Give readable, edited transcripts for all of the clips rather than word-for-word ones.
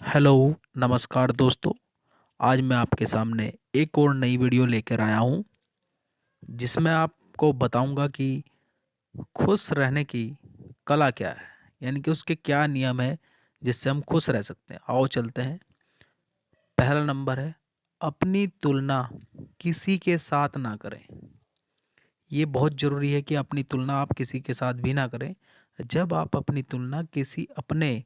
Hello, नमस्कार दोस्तों। आज मैं आपके सामने एक और नई वीडियो लेकर आया हूँ, जिसमें आपको बताऊँगा कि खुश रहने की कला क्या है, यानी कि उसके क्या नियम हैं, जिससे हम खुश रह सकते हैं। आओ चलते हैं। पहला नंबर है, अपनी तुलना किसी के साथ ना करें। ये बहुत ज़रूरी है कि अपनी तुलना आप किसी के साथ भी ना करें। जब आप अपनी तुलना किसी अपने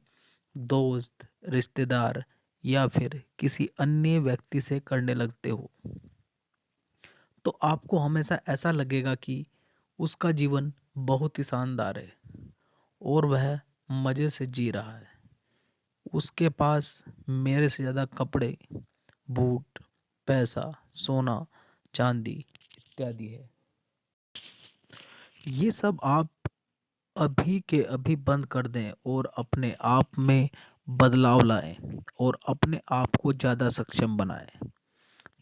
दोस्त, रिश्तेदार या फिर किसी अन्य व्यक्ति से करने लगते हो, तो आपको हमेशा ऐसा लगेगा कि उसका जीवन बहुत ही शानदार है और वह मज़े से जी रहा है। उसके पास मेरे से ज़्यादा कपड़े, बूट, पैसा, सोना, चांदी इत्यादि है। ये सब आप अभी के अभी बंद कर दें और अपने आप में बदलाव लाएं और अपने आप को ज़्यादा सक्षम बनाएं।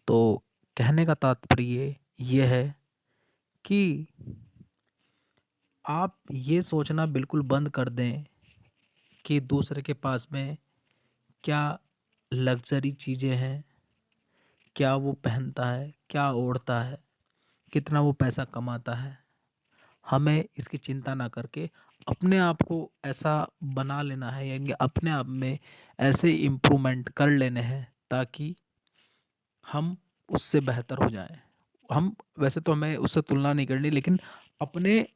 तो कहने का तात्पर्य ये है कि आप ये सोचना बिल्कुल बंद कर दें कि दूसरे के पास में क्या लग्ज़री चीज़ें हैं, क्या वो पहनता है, क्या ओढ़ता है, कितना वो पैसा कमाता है। हमें इसकी चिंता ना करके अपने आप को ऐसा बना लेना है, यानी अपने आप में ऐसे इम्प्रूवमेंट कर लेने हैं ताकि हम उससे बेहतर हो जाएँ। हम वैसे तो हमें उससे तुलना नहीं करनी, लेकिन अपने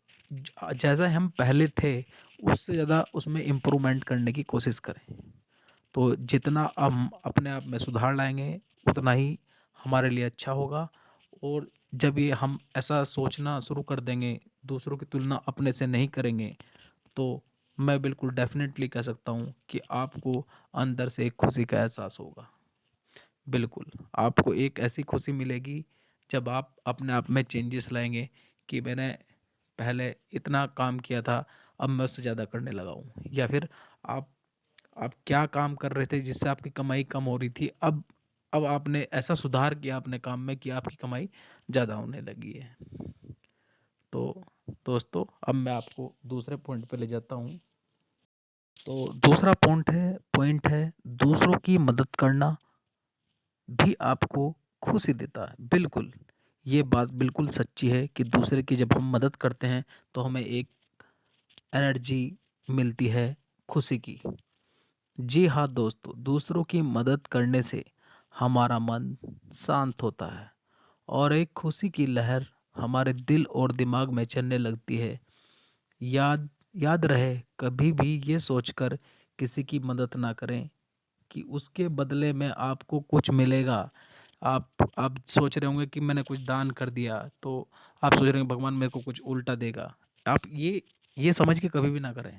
जैसा हम पहले थे उससे ज़्यादा उसमें इम्प्रूवमेंट करने की कोशिश करें। तो जितना हम अपने आप में सुधार लाएँगे उतना ही हमारे लिए अच्छा होगा। और जब ये हम ऐसा सोचना शुरू कर देंगे, दूसरों की तुलना अपने से नहीं करेंगे, तो मैं बिल्कुल डेफ़िनेटली कह सकता हूँ कि आपको अंदर से एक खुशी का एहसास होगा। बिल्कुल, आपको एक ऐसी खुशी मिलेगी जब आप अपने आप में चेंजेस लाएँगे कि मैंने पहले इतना काम किया था, अब मैं उससे ज़्यादा करने लगा हूँ। या फिर आप आप क्या काम कर रहे थे जिससे आपकी कमाई कम हो रही थी, अब आपने ऐसा सुधार किया अपने काम में कि आपकी कमाई ज़्यादा होने लगी है। तो दोस्तों, अब मैं आपको दूसरे पॉइंट पे ले जाता हूँ। तो दूसरा पॉइंट है दूसरों की मदद करना भी आपको खुशी देता है। बिल्कुल, ये बात बिल्कुल सच्ची है कि दूसरे की जब हम मदद करते हैं तो हमें एक एनर्जी मिलती है खुशी की। जी हाँ दोस्तों, दूसरों की मदद करने से हमारा मन शांत होता है और एक खुशी की लहर हमारे दिल और दिमाग में चलने लगती है। याद याद रहे, कभी भी ये सोचकर किसी की मदद ना करें कि उसके बदले में आपको कुछ मिलेगा। आप सोच रहे होंगे कि मैंने कुछ दान कर दिया, तो आप सोच रहे हैं भगवान मेरे को कुछ उल्टा देगा। आप ये समझ के कभी भी ना करें।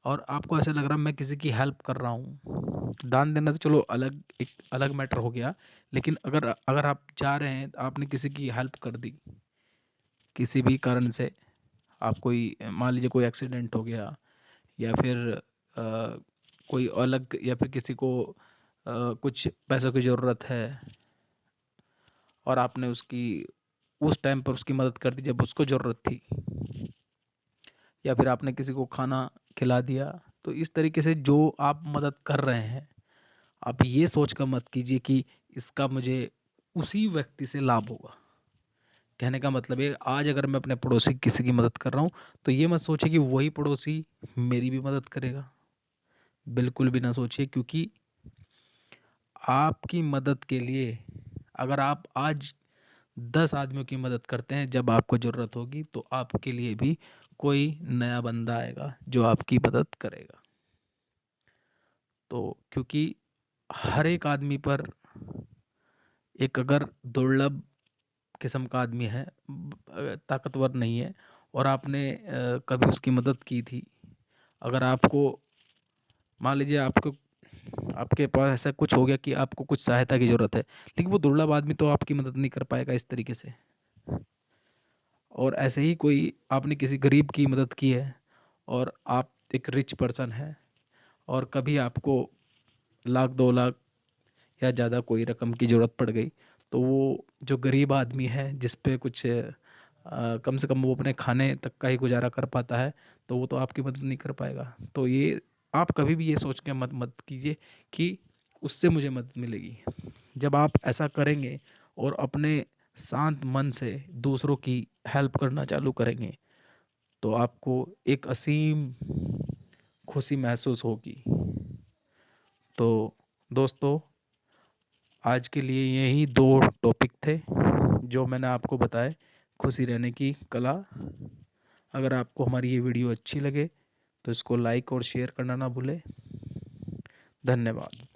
और आपको ऐसा लग रहा है मैं किसी की हेल्प कर रहा हूँ, दान देना तो चलो अलग, एक अलग मैटर हो गया। लेकिन अगर अगर आप जा रहे हैं, आपने किसी की हेल्प कर दी किसी भी कारण से, आप कोई मान लीजिए कोई एक्सीडेंट हो गया या फिर कोई अलग, या फिर किसी को कुछ पैसों की ज़रूरत है और आपने उसकी उस टाइम पर उसकी मदद कर दी जब उसको ज़रूरत थी, या फिर आपने किसी को खाना खिला दिया, तो इस तरीके से जो आप मदद कर रहे हैं, आप ये सोच कर मत कीजिए कि इसका मुझे उसी व्यक्ति से लाभ होगा। कहने का मतलब है, आज अगर मैं अपने पड़ोसी किसी की मदद कर रहा हूँ, तो ये मत सोचिए कि वही पड़ोसी मेरी भी मदद करेगा। बिल्कुल भी ना सोचिए, क्योंकि आपकी मदद के लिए अगर आप आज 10 आदमियों की मदद करते हैं, जब आपको ज़रूरत होगी तो आपके लिए भी कोई नया बंदा आएगा जो आपकी मदद करेगा। तो क्योंकि हर एक आदमी पर एक अगर दुर्लभ किस्म का आदमी है, ताकतवर नहीं है, और आपने कभी उसकी मदद की थी, अगर आपको मान लीजिए आपको आपके पास ऐसा कुछ हो गया कि आपको कुछ सहायता की ज़रूरत है, लेकिन वो दुर्लभ आदमी तो आपकी मदद नहीं कर पाएगा इस तरीके से। और ऐसे ही कोई आपने किसी गरीब की मदद की है और आप एक रिच पर्सन हैं, और कभी आपको लाख 2 लाख या ज़्यादा कोई रकम की ज़रूरत पड़ गई, तो वो जो गरीब आदमी है जिस पे कुछ कम से कम वो अपने खाने तक का ही गुजारा कर पाता है, तो वो तो आपकी मदद नहीं कर पाएगा। तो ये आप कभी भी ये सोच के मत मत कीजिए कि उससे मुझे मदद मिलेगी। जब आप ऐसा करेंगे और अपने शांत मन से दूसरों की हेल्प करना चालू करेंगे, तो आपको एक असीम खुशी महसूस होगी। तो दोस्तों, आज के लिए यही 2 टॉपिक थे जो मैंने आपको बताए, खुशी रहने की कला। अगर आपको हमारी ये वीडियो अच्छी लगे तो इसको लाइक और शेयर करना ना भूलें। धन्यवाद।